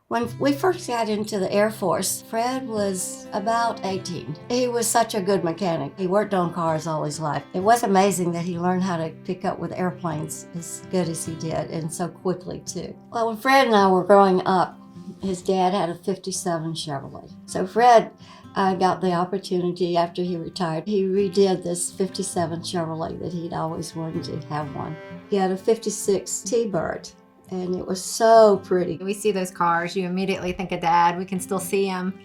When we first got into the Air Force, Fred was about 18. He was such a good mechanic. He worked on cars all his life. It was amazing that he learned how to pick up with airplanes as good as he did, and so quickly too. Well, when Fred and I were growing up, his dad had a 57 Chevrolet. So Fred got the opportunity after he retired. He redid this 57 Chevrolet that he'd always wanted to have one. He had a 56 T-Bird. And it was so pretty. We see those cars, you immediately think of Dad. We can still see him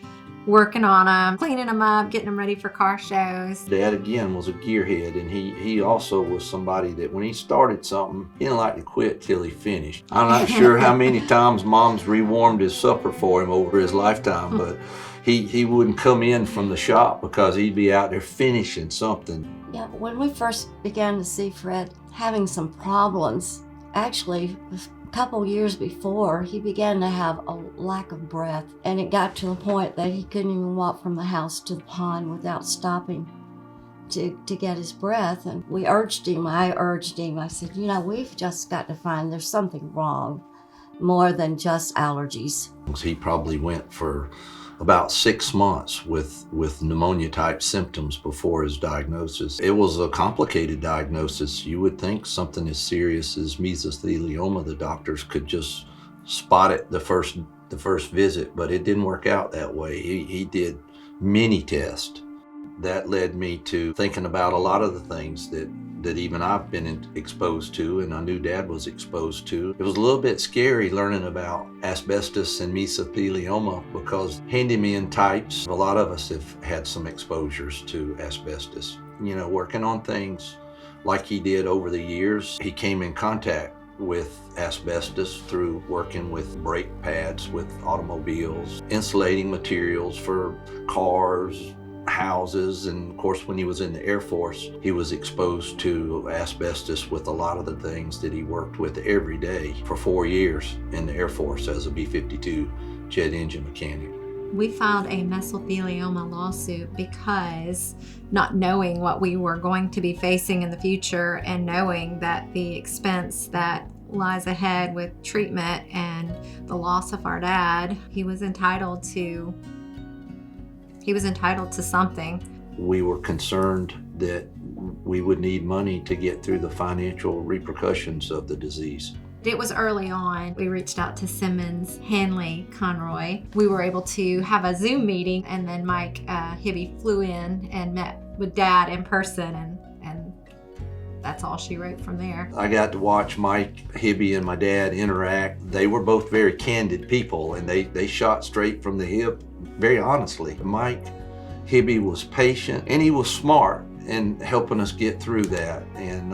working on them, cleaning them up, getting them ready for car shows. Dad, again, was a gearhead, and he also was somebody that when he started something, he didn't like to quit till he finished. I'm not sure how many times Mom's rewarmed his supper for him over his lifetime, but he wouldn't come in from the shop because he'd be out there finishing something. Yeah, when we first began to see Fred having some problems, actually, a couple years before, he began to have a lack of breath, and it got to the point that he couldn't even walk from the house to the pond without stopping to get his breath. And I urged him, I said, you know, we've just got to find there's something wrong, more than just allergies. He probably went for about 6 months with pneumonia type symptoms before his diagnosis. It was a complicated diagnosis. You would think something as serious as mesothelioma, the doctors could just spot it the first visit, but it didn't work out that way. He did many tests. That led me to thinking about a lot of the things that even I've been exposed to, and I knew Dad was exposed to. It was a little bit scary learning about asbestos and mesothelioma because handyman types, a lot of us have had some exposures to asbestos. You know, working on things like he did over the years, he came in contact with asbestos through working with brake pads with automobiles, insulating materials for cars, houses, and of course when he was in the Air Force, he was exposed to asbestos with a lot of the things that he worked with every day for 4 years in the Air Force as a B-52 jet engine mechanic. We filed a mesothelioma lawsuit because not knowing what we were going to be facing in the future and knowing that the expense that lies ahead with treatment and the loss of our dad, he was entitled to something. We were concerned that we would need money to get through the financial repercussions of the disease. It was early on. We reached out to Simmons, Hanley, Conroy. We were able to have a Zoom meeting, and then Mike Hibby flew in and met with Dad in person, and that's all she wrote from there. I got to watch Mike Hibby and my dad interact. They were both very candid people, and they shot straight from the hip, very honestly. Mike Hibby was patient, and he was smart in helping us get through that, and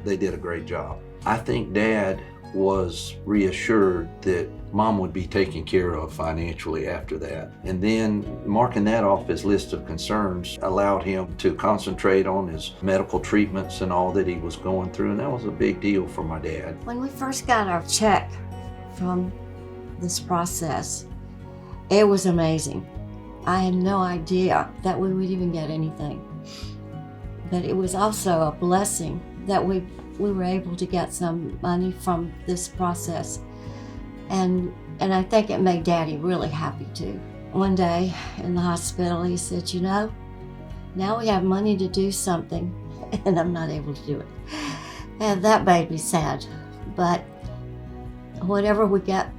they did a great job. I think Dad was reassured that Mom would be taken care of financially after that. And then marking that off his list of concerns allowed him to concentrate on his medical treatments and all that he was going through, and that was a big deal for my dad. When we first got our check from this process, it was amazing. I had no idea that we would even get anything. But it was also a blessing that we were able to get some money from this process. And I think it made Daddy really happy too. One day in the hospital, he said, you know, now we have money to do something and I'm not able to do it. And that made me sad. But whatever we got,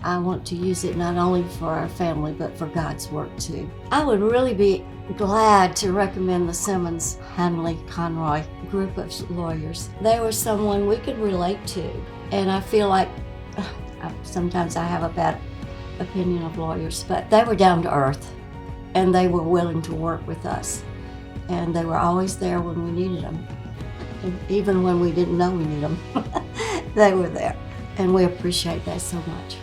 I want to use it not only for our family, but for God's work too. I would really be glad to recommend the Simmons, Hanley, Conroy group of lawyers. They were someone we could relate to. And I feel like sometimes I have a bad opinion of lawyers, but they were down to earth and they were willing to work with us. And they were always there when we needed them. And even when we didn't know we needed them, they were there. And we appreciate that so much.